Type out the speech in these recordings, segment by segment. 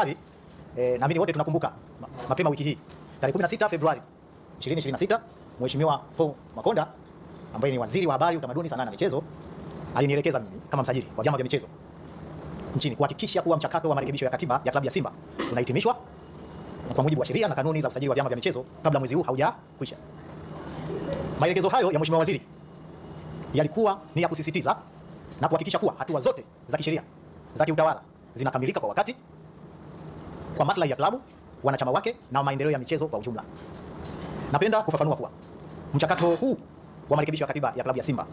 habari naamini wote tunakumbuka mapema wiki hii tarehe 16 Februari 2026 Mheshimiwa Paul Makonda ambaye ni waziri wa habari, utamaduni, sanaa na michezo alinielekeza mimi kama msajili wa vyama vya michezo nchini kuhakikisha kuwa mchakato wa marekebisho ya katiba ya klabu ya Simba unahitimishwa kwa mujibu wa sheria na kanuni za usajili wa vyama vya michezo kabla mwezi huu haujakwisha. Maelekezo hayo ya Mheshimiwa waziri yalikuwa ni ya kusisitiza na kuhakikisha kuwa hatua zote za kisheria za kiutawala zinakamilika kwa wakati kwa maslahi ya klabu, wanachama wake na maendeleo ya michezo kwa ujumla. Napenda kufafanua kuwa mchakato huu wa marekebisho ya katiba ya klabu ya Simba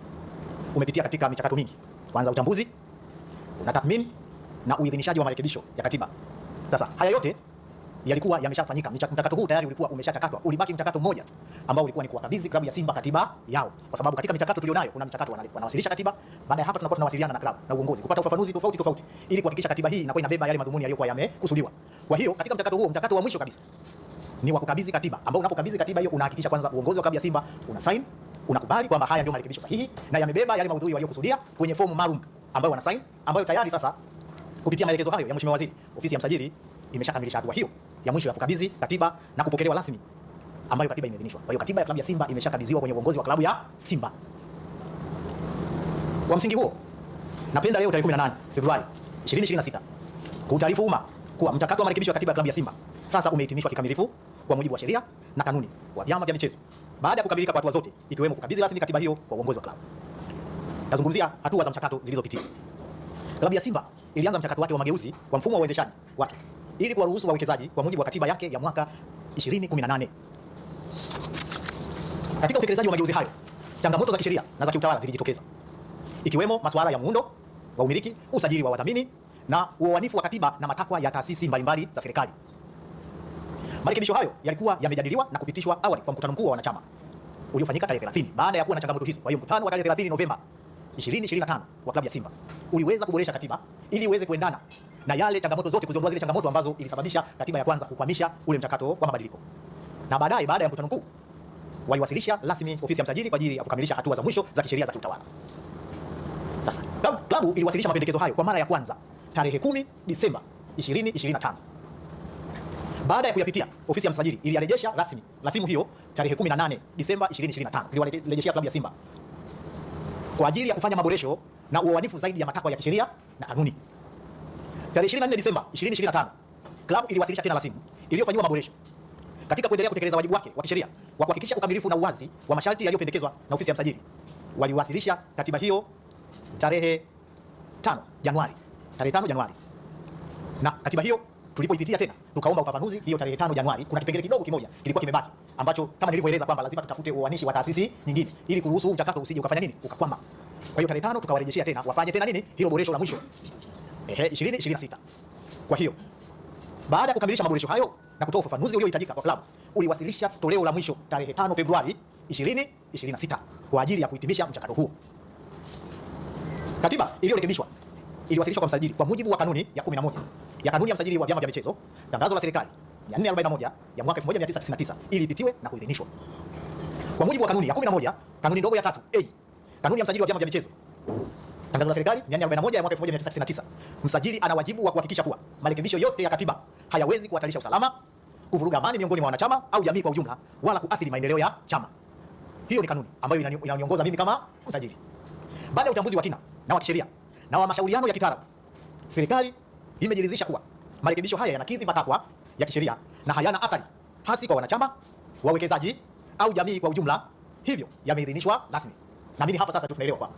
umepitia katika michakato mingi. Kwanza utambuzi na tathmini na uidhinishaji wa marekebisho ya katiba. Sasa haya yote yalikuwa yameshafanyika. Mchakato huu tayari ulikuwa umeshachakatwa. Ulibaki mchakato mmoja ambao ulikuwa ni kuwakabidhi klabu ya Simba katiba yao. Kwa sababu katika michakato tulionayo kuna mchakato wanawasilisha katiba. Baada ya hapo tunakuwa tunawasiliana na klabu na uongozi kupata ufafanuzi tofauti ili kuhakikisha katiba hii inakuwa inabeba yale madhumuni yaliyokuwa yamekusudiwa. Kwa hiyo katika mchakato huo, mchakato wa mwisho kabisa ni wa kukabidhi katiba, ambao unapokabidhi katiba hiyo unahakikisha kwanza uongozi wa klabu ya Simba una sign, unakubali kwamba haya ndio marekebisho sahihi na yamebeba yale maudhui waliokusudia kwenye fomu maalum ambayo wana sign, ambayo tayari sasa kupitia maelekezo hayo ya Mheshimiwa Waziri, ofisi ya msajili imeshakamilisha hatua hiyo ya mwisho ya kukabidhi katiba na kupokelewa rasmi ambayo katiba imeidhinishwa. Kwa hiyo katiba ya klabu ya Simba imeshakabidhiwa kwenye uongozi wa klabu ya Simba. Kwa msingi huo, napenda leo tarehe 18 Februari 2026 kuutaarifu umma kuwa mchakato wa marekebisho ya katiba ya klabu ya Simba sasa umehitimishwa kikamilifu kwa mujibu wa sheria na kanuni wa vyama vya michezo baada ya kukamilika kwa hatua zote ikiwemo kukabidhi rasmi katiba hiyo kwa uongozi wa klabu. Tazungumzia hatua za mchakato zilizopitia. Klabu ya Simba ilianza mchakato wake wa mageuzi wa mfumo wa uendeshaji wake ili kuwaruhusu wawekezaji kwa mujibu wa katiba yake ya mwaka 2018. Katika utekelezaji wa mageuzi hayo, changamoto za kisheria na za kiutawala zilijitokeza, ikiwemo masuala ya muundo wa umiliki, usajili wa wadhamini na uoanifu wa katiba na matakwa ya taasisi mbalimbali za serikali. Marekebisho hayo yalikuwa yamejadiliwa na kupitishwa awali kwa mkutano mkuu wa wanachama uliofanyika tarehe 30 baada ya kuwa na changamoto hizo. Kwa hiyo mkutano wa tarehe 30 Novemba 2025 wa klabu ya Simba uliweza kuboresha katiba ili iweze kuendana na yale changamoto zote, kuziondoa zile changamoto ambazo ilisababisha katiba ya kwanza kukwamisha ule mchakato wa mabadiliko. Na baadaye, baada ya mkutano mkuu, waliwasilisha rasmi ofisi ya msajili kwa ajili ya kukamilisha hatua za mwisho za kisheria za kiutawala. Sasa klabu iliwasilisha mapendekezo hayo kwa mara ya kwanza tarehe 10 Disemba 2025. Baada ya kuyapitia, ofisi ya msajili iliyarejesha rasmi rasimu hiyo tarehe 18 Disemba 2025. Iliwarejeshia klabu ya Simba kwa ajili ya kufanya maboresho na uoanifu zaidi ya matakwa ya kisheria na kanuni. Tarehe 24 Disemba 2025, klabu iliwasilisha tena rasimu iliyofanywa maboresho katika kuendelea kutekeleza wajibu wake wa kisheria wa kuhakikisha ukamilifu na uwazi wa masharti yaliyopendekezwa na ofisi ya msajili. Waliwasilisha katiba hiyo tarehe 5 Januari. Na katiba hiyo tulipoipitia tena tukaomba ufafanuzi hiyo tarehe 5 Januari. Kuna kipengele kidogo kimoja kilikuwa kimebaki ambacho kama nilivyoeleza kwamba lazima tutafute uanishi wa taasisi nyingine ili kuruhusu mchakato usije ukafanya nini, ukakwama. Kwa hiyo tarehe 5 tukawarejeshia tena wafanye tena nini, hilo boresho la mwisho 2026. Kwa hiyo baada ya kukamilisha maboresho hayo na kutoa ufafanuzi uliohitajika kwa klabu, uliwasilisha toleo la mwisho tarehe 5 Februari 2026 kwa ajili ya kuhitimisha mchakato huo. Katiba iliyorekebishwa iliwasilishwa kwa msajili kwa mujibu wa kanuni ya 11 ya kanuni ya msajili wa vyama vya michezo, tangazo la serikali 441 ya mwaka 1999 ili ipitiwe na kuidhinishwa. Kwa mujibu wa kanuni ya 11, kanuni ndogo ya 3A, kanuni ya msajili wa vyama vya michezo, tangazo la serikali 441 ya mwaka 1999, msajili ana wajibu wa kuhakikisha kuwa marekebisho yote ya katiba hayawezi kuhatarisha usalama, kuvuruga amani miongoni mwa wanachama au jamii kwa ujumla, wala kuathiri maendeleo ya chama. Hiyo ni kanuni ambayo inaniongoza mimi kama msajili. Baada ya uchambuzi wa kina na wa kisheria na wa mashauriano ya kitaalamu, serikali imejiridhisha kuwa marekebisho haya yanakidhi matakwa ya kisheria na hayana athari hasi kwa wanachama, wawekezaji au jamii kwa ujumla, hivyo yameidhinishwa rasmi. Naamini hapa sasa tunaelewa kwa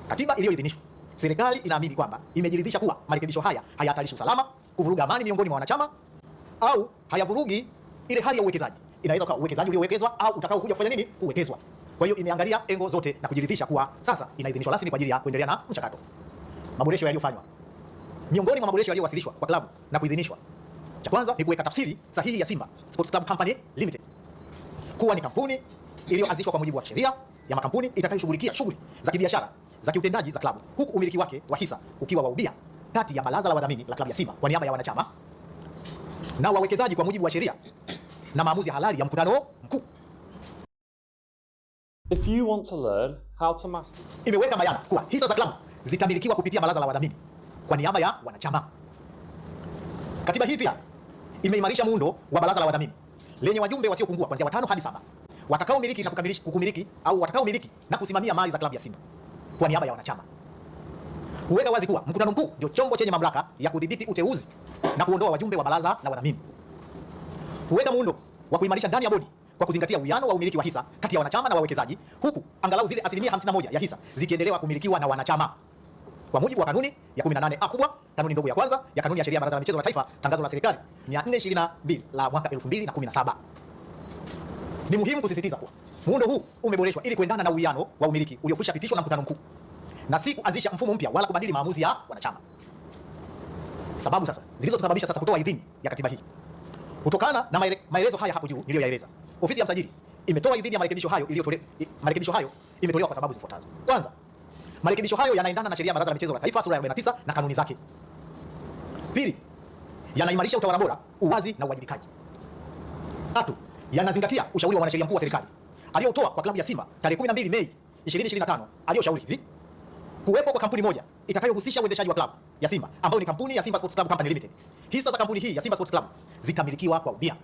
katiba iliyoidhinishwa, serikali inaamini kwamba imejiridhisha kuwa marekebisho haya hayahatarishi usalama, kuvuruga amani miongoni mwa wanachama au hayavurugi ile hali ya uwekezaji. Inaweza kuwa uwekezaji uliowekezwa au utakao kuja kufanya nini, kuwekezwa. Kwa hiyo imeangalia engo zote na kujiridhisha kuwa sasa inaidhinishwa rasmi kwa ajili ya kuendelea na mchakato. Maboresho yaliyofanywa. Miongoni mwa maboresho yaliyowasilishwa kwa klabu na kuidhinishwa, cha kwanza ni kuweka tafsiri sahihi ya Simba Sports Club Company Limited kuwa ni kampuni iliyoanzishwa kwa mujibu wa sheria ya makampuni itakayoshughulikia shughuli za kibiashara za kiutendaji za klabu, huku umiliki wake wa hisa ukiwa wa ubia kati ya baraza la wadhamini la klabu ya Simba kwa niaba ya wanachama na wawekezaji kwa mujibu wa sheria na maamuzi halali ya mkutano mkuu. If you want to learn how to master, imeweka bayana kuwa hisa za klabu zitamilikiwa kupitia baraza la wadhamini kwa niaba ya wanachama. Katiba hii pia imeimarisha muundo wa baraza la wadhamini lenye wajumbe wasiopungua kuanzia 5 hadi 7 watakaomiliki na kukumiliki au watakaomiliki na kusimamia mali za klabu ya Simba kwa niaba ya wanachama. Huweka wazi kuwa mkutano mkuu ndio chombo chenye mamlaka ya kudhibiti uteuzi na kuondoa wajumbe wa baraza la wadhamini. Huweka muundo wa kuimarisha ndani ya bodi kwa kuzingatia uwiano wa umiliki wa hisa kati ya wanachama na wawekezaji, huku angalau zile 51% ya hisa zikiendelea kumilikiwa na wanachama kwa mujibu wa kanuni ya 18A kubwa, kanuni ndogo ya kwanza ya kanuni ya sheria ya Baraza la Michezo la Taifa, tangazo la serikali 422 la mwaka 2017. Ni muhimu kusisitiza kuwa muundo huu umeboreshwa ili kuendana na uwiano wa umiliki uliokwisha pitishwa na mkutano mkuu na si kuanzisha mfumo mpya wala kubadili maamuzi ya wanachama. Sababu sasa zilizotusababisha sasa kutoa idhini ya katiba hii. Kutokana na maelezo haya hapo juu niliyoyaeleza, ofisi ya msajili imetoa idhini ya marekebisho hayo imetolewa kwa sababu zifuatazo. Kwanza, marekebisho hayo yanaendana na sheria ya Baraza la Michezo la Taifa sura ya 49 na kanuni zake. Pili, yanaimarisha utawala bora, uwazi na uwajibikaji. Tatu, yanazingatia ushauri wa mwanasheria mkuu wa serikali aliyotoa kwa klabu ya Simba tarehe 12 Mei 2025, aliyoshauri hivi: kuwepo kwa kampuni moja itakayohusisha uendeshaji wa klabu ya Simba ambayo ni kampuni ya Simba Sports Club Company Limited. Hisa za kampuni hii ya Simba Sports Club zitamilikiwa kwa ubia.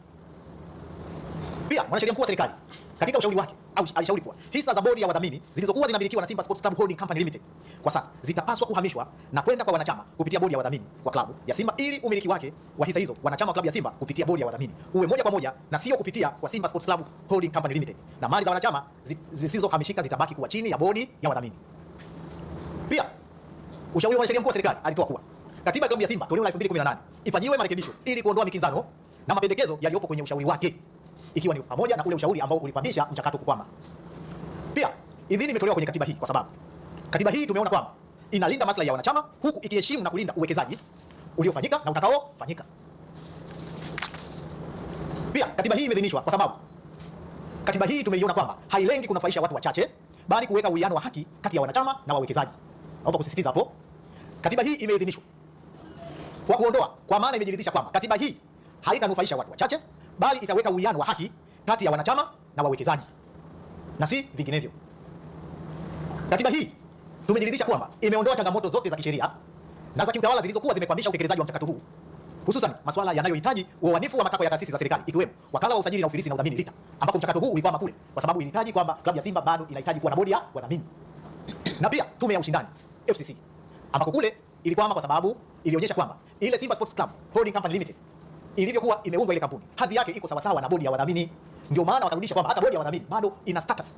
Pia mwanasheria mkuu wa serikali katika ushauri wake alishauri kuwa hisa za bodi ya wadhamini zilizokuwa zinamilikiwa na Simba Sports Club Holding Company Limited kwa sasa zitapaswa kuhamishwa na kwenda kwa wanachama kupitia bodi ya wadhamini wa klabu ya Simba, ili umiliki wake wa hisa hizo wanachama wa klabu ya Simba kupitia bodi ya wadhamini uwe moja kwa moja na sio kupitia kwa Simba Sports Club Holding Company Limited, na mali za wanachama zisizohamishika zitabaki kuwa chini ya bodi ya wadhamini. Pia ushauri wa mwanasheria mkuu wa serikali alitoa kuwa katiba ya klabu ya Simba toleo la 2018 ifanyiwe marekebisho ili kuondoa mikinzano na mapendekezo yaliyopo kwenye ushauri wake, ikiwa ni pamoja na ule ushauri ambao ulikwamisha mchakato kukwama. Pia idhini imetolewa kwenye katiba hii kwa sababu katiba hii tumeona kwamba inalinda maslahi ya wanachama huku ikiheshimu na kulinda uwekezaji uliofanyika na utakaofanyika. Pia katiba hii imeidhinishwa kwa sababu katiba hii tumeiona kwamba hailengi kunufaisha watu wachache, bali kuweka uwiano wa haki kati ya wanachama na wawekezaji. Naomba kusisitiza hapo. Katiba hii imeidhinishwa kwa kuondoa, kwa maana imejiridhisha kwamba katiba hii haitanufaisha watu wachache, bali itaweka uwiano wa haki kati ya wanachama na wawekezaji na si vinginevyo. Katiba hii tumejiridhisha kwamba imeondoa changamoto zote za kisheria na za kiutawala zilizokuwa zimekwamisha utekelezaji wa mchakato huu, hususan masuala yanayohitaji uaminifu wa matakwa ya taasisi za serikali ikiwemo wakala wa usajili na ofisi na udhamini RITA, ambako mchakato huu ulikwama kule kwa sababu ilihitaji kwamba klabu ya Simba bado inahitaji kuwa na bodi ya wadhamini. Na pia tume ya ushindani FCC, ambako kule ilikwama kwa sababu ilionyesha kwamba ile Simba Sports Club Holding Company Limited ilivyokuwa imeundwa ile kampuni, hadhi yake iko sawa sawa na bodi ya wadhamini. Ndio maana wakarudisha kwamba hata bodi ya wadhamini bado ina status,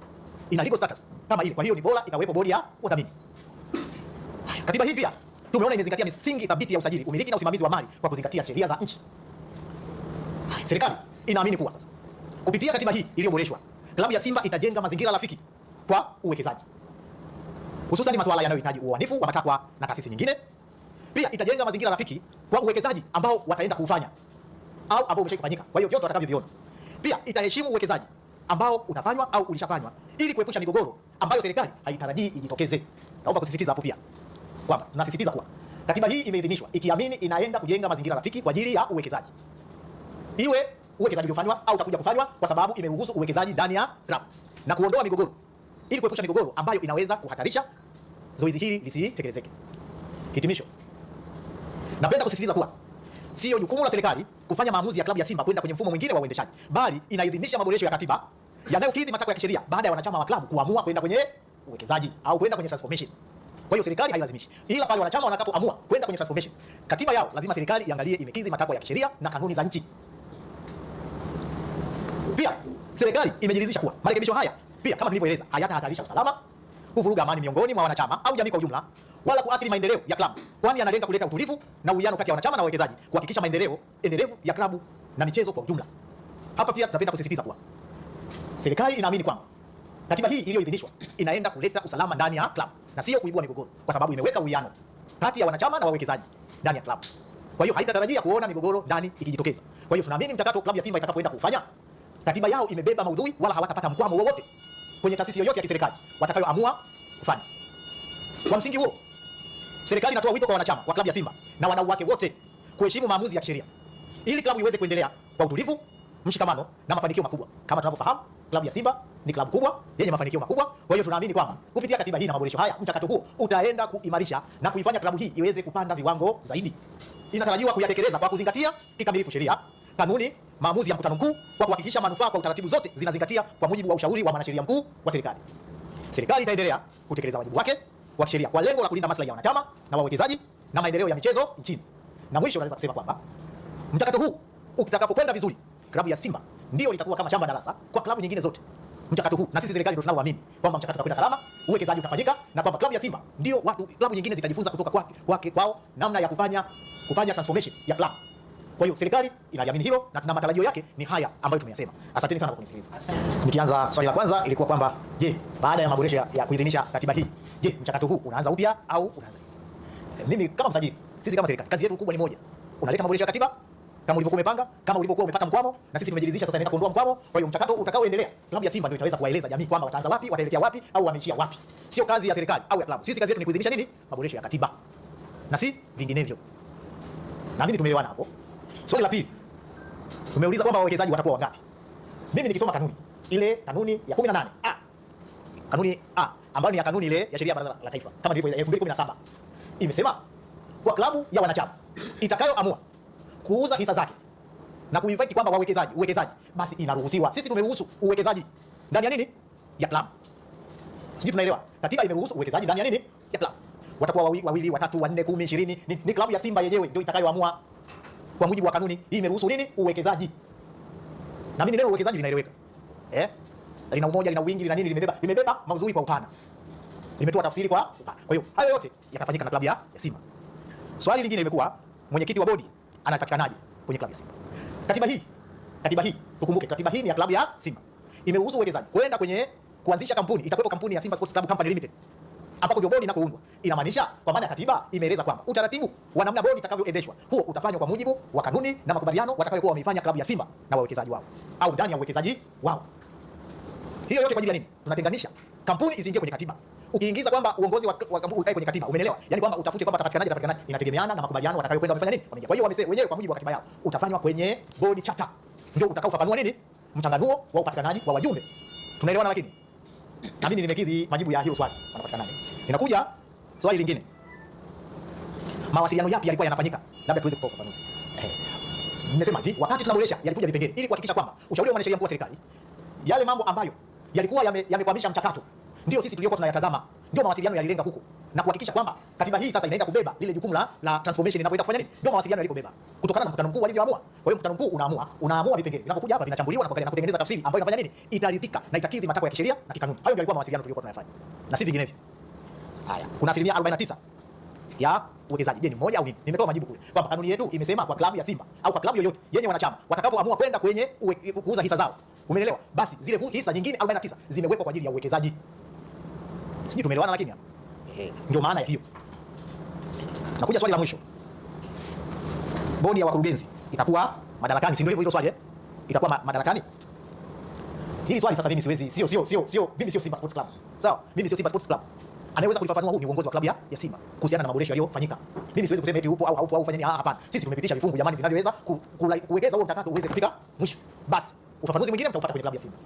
ina legal status kama ile. Kwa hiyo ni bora ikawepo bodi ya wadhamini. Katiba hii pia tumeona imezingatia misingi thabiti ya usajili, umiliki na usimamizi wa mali kwa kuzingatia sheria za nchi. Serikali inaamini kuwa sasa kupitia katiba hii iliyoboreshwa, klabu ya Simba itajenga mazingira rafiki kwa uwekezaji, hususan masuala yanayohitaji uaminifu wa matakwa na taasisi nyingine. Pia itajenga mazingira rafiki kwa uwekezaji ambao wataenda kuufanya au ambao umeshakufanyika. Kwa hiyo vyote watakavyoviona. Pia itaheshimu uwekezaji ambao utafanywa au ulishafanywa ili kuepusha migogoro ambayo serikali haitarajii ijitokeze. Naomba kusisitiza hapo pia kwamba tunasisitiza kuwa katiba hii imeidhinishwa ikiamini inaenda kujenga mazingira rafiki kwa ajili ya uwekezaji, iwe uwekezaji uliofanywa au utakuja kufanywa, kwa sababu imeruhusu uwekezaji ndani ya klabu na kuondoa migogoro ili kuepusha migogoro ambayo inaweza kuhatarisha zoezi hili lisitekelezeke. Hitimisho, napenda kusisitiza kuwa sio jukumu la serikali kufanya maamuzi ya klabu ya Simba kwenda kwenye mfumo mwingine wa uendeshaji, bali inaidhinisha maboresho ya katiba yanayokidhi matakwa ya kisheria baada ya wanachama wa klabu kuamua kwenda kwenye uwekezaji au kwenda kwenye transformation. Kwa hiyo serikali hailazimishi, ila pale wanachama wanakapoamua kwenda kwenye transformation, katiba yao lazima serikali iangalie imekidhi matakwa ya kisheria na kanuni za nchi. Pia serikali imejiridhisha kuwa marekebisho haya pia kama nilivyoeleza hayatahatarisha usalama, kuvuruga amani miongoni mwa wanachama au jamii kwa ujumla, wala kuathiri maendeleo ya klabu, kwani yanalenga kuleta utulivu na uwiano kati ya wanachama na wawekezaji, kuhakikisha maendeleo endelevu ya klabu na michezo kwa ujumla. Hapa pia tunapenda kusisitiza kuwa serikali inaamini kwamba katiba hii iliyoidhinishwa inaenda kuleta usalama ndani ya klabu na sio kuibua migogoro, kwa sababu imeweka uwiano kati ya wanachama na wawekezaji ndani ya klabu. Kwa hiyo haitatarajia kuona migogoro ndani ikijitokeza. Kwa hiyo tunaamini mchakato klabu ya Simba itakapoenda kufanya, katiba yao imebeba maudhui wala hawatapata mkwamo wowote kwenye taasisi yoyote ya kiserikali watakayoamua kufanya. Kwa msingi huo, serikali inatoa wito kwa wanachama wa klabu ya Simba na wadau wake wote kuheshimu maamuzi ya kisheria ili klabu iweze kuendelea kwa utulivu mshikamano na mafanikio makubwa. Kama tunavyofahamu, klabu ya Simba ni klabu kubwa yenye mafanikio makubwa. Kwa hiyo tunaamini kwamba kupitia katiba hii na maboresho haya, mchakato huo utaenda kuimarisha na kuifanya klabu hii iweze kupanda viwango zaidi. Inatarajiwa kuyatekeleza kwa kuzingatia kikamilifu sheria, kanuni, maamuzi ya mkutano mkuu, kwa kuhakikisha manufaa kwa utaratibu zote zinazingatia kwa mujibu wa ushauri wa mwanasheria mkuu wa serikali. Serikali itaendelea kutekeleza wajibu wake wa sheria kwa lengo la kulinda maslahi ya wanachama na wawekezaji na maendeleo ya michezo nchini. Na mwisho naweza kusema kwamba mchakato huu utakapokwenda vizuri, klabu ya Simba ndio litakuwa kama shamba darasa kwa klabu nyingine zote. Mchakato huu, na sisi serikali ndio tunaoamini kwamba mchakato utakwenda salama, uwekezaji utafanyika, na kwamba klabu ya Simba ndio klabu nyingine zitajifunza kutoka kwao namna ya kufanya transformation ya klabu. Kwa hiyo serikali inaliamini hilo na tuna matarajio yake ni haya ambayo tumeyasema. Asanteni sana kwa kunisikiliza. Nikianza swali la kwanza ilikuwa kwamba je, baada ya maboresho ya kuidhinisha katiba hii, je, mchakato huu unaanza upya au unaanza lini? Mimi kama msajili, sisi kama serikali, kazi yetu kubwa ni moja. Unaleta maboresho ya katiba kama ulivyokuwa umepanga, kama ulivyokuwa umepata mkwamo, na sisi tumejiridhisha sasa inaenda kuondoa mkwamo. Kwa hiyo mchakato utakaoendelea, klabu ya Simba ndio itaweza kuwaeleza jamii kwamba wataanza wapi, wataelekea wapi au wameishia wapi. Sio kazi ya serikali au ya klabu. Sisi kazi yetu ni kuidhinisha nini? Maboresho ya katiba. Na si vinginevyo. Naamini tumeelewana hapo. Swali la pili, tumeuliza kwamba wawekezaji watakuwa wangapi. Mimi nikisoma ile kanuni ya 18 kanuni ambayo ni ya kanuni ile ya sheria ya Baraza la Taifa kama ilivyo ya 2017, imesema kwa klabu ya wanachama itakayoamua kuuza hisa zake na kuinvite kwamba uwekezaji, basi inaruhusiwa. Sisi tumeruhusu uwekezaji ndani ya nini? Ya klabu. Sisi tunaelewa. Katiba imeruhusu uwekezaji ndani ya nini? Ya klabu. Watakuwa wawili, watatu, wanne, 10, 20. Ni klabu ya Simba yenyewe ndio itakayoamua. Kwa mujibu wa kanuni hii imeruhusu nini? Uwekezaji. Na mimi neno uwekezaji linaeleweka. Lina umoja, lina wingi, lina nini, limebeba maudhui kwa upana. Limetoa tafsiri kwa upana. Kwa hiyo hayo yote yatafanyika na klabu ya Simba. Swali lingine limekuwa mwenyekiti wa bodi anapatikanaje kwenye klabu ya Simba? Katiba hii tukumbuke, katiba hii ni ya klabu ya Simba. Imeruhusu uwekezaji kwenda kwenye kuanzisha kampuni, itakuwepo kampuni ya Simba Sports Club Company Limited. Hapo ndio bodi inakoundwa. Inamaanisha kwa maana ya katiba imeeleza kwamba utaratibu wa namna bodi itakavyoendeshwa huo utafanywa kwa mujibu wa kanuni na makubaliano watakayokuwa wameifanya klabu ya Simba na wawekezaji wao au ndani ya uwekezaji wao. Hiyo yote kwa ajili ya nini? Tunatenganisha kampuni isiingie kwenye katiba. Ukiingiza kwamba uongozi wa kampuni ukae kwenye katiba, umeelewa? Yaani kwamba utafute kwamba atapatikanaje, inategemeana na makubaliano watakayokwenda wamefanya nini? Wameingia. Kwa hiyo wamesema wenyewe kwa mujibu wa katiba yao utafanywa kwenye bodi chata. Ndio utakaofafanua nini? Mchanganuo wa upatikanaji wa wajumbe. Tunaelewana lakini? Na mimi nimekidhi majibu ya hilo swali. Wanapatikanaje? Inakuja swali lingine. Mawasiliano yapi yalikuwa yanafanyika? Labda tuweze kutoa ufafanuzi. Nimesema hivi, wakati tunaboresha yalikuja vipengele ili kuhakikisha kwamba ushauri wa mwanasheria mkuu wa serikali, yale mambo ambayo yalikuwa yamekwamisha mchakato, ndio sisi tuliokuwa tunayatazama. Ndio mawasiliano yalilenga huko na kuhakikisha kwamba katiba hii sasa inaenda kubeba lile jukumu la transformation inapoenda kufanya nini? Ndio mawasiliano yalikobeba kutokana na mkutano mkuu walivyoamua. Kwa hiyo mkutano mkuu unaamua vipengele. Vinapokuja hapa vinachambuliwa na kutengeneza tafsiri ambayo inafanya nini? Itaridhika na itakidhi matakwa ya kisheria na kikanuni. Hayo ndio yalikuwa mawasiliano tuliokuwa tunayafanya. Na si vinginevyo. Haya, kuna 49% ya uwekezaji. Je, ni moja au nini? Nimetoa majibu kule. Kwamba kanuni yetu imesema kwa klabu ya Simba au kwa klabu yoyote yenye wanachama watakapoamua kwenda kwenye kuuza hisa zao. Umeelewa? Basi zile hisa nyingine 49 zimewekwa kwa ajili ya uwekezaji. Sijui tumeelewana lakini hapa. Ndio maana ya hiyo. Nakuja swali la mwisho. Bodi ya wakurugenzi itakuwa madarakani, si ndio hilo swali Itakuwa madarakani? Hili swali sasa mimi siwezi mimi sio Simba Sports Club. Sawa? Mimi sio Simba Sports Club. Anaweza kulifafanua huu ni uongozi wa klabu ya Simba kuhusiana na maboresho yaliyofanyika. Mimi siwezi kusema eti upo au haupo au fanya nini. Hapana. Sisi tumepitisha vifungu jamani vinavyoweza kuwekeza huo mchakato uweze kufika mwisho. Basi, ufafanuzi mwingine mtaupata kwenye klabu ya Simba.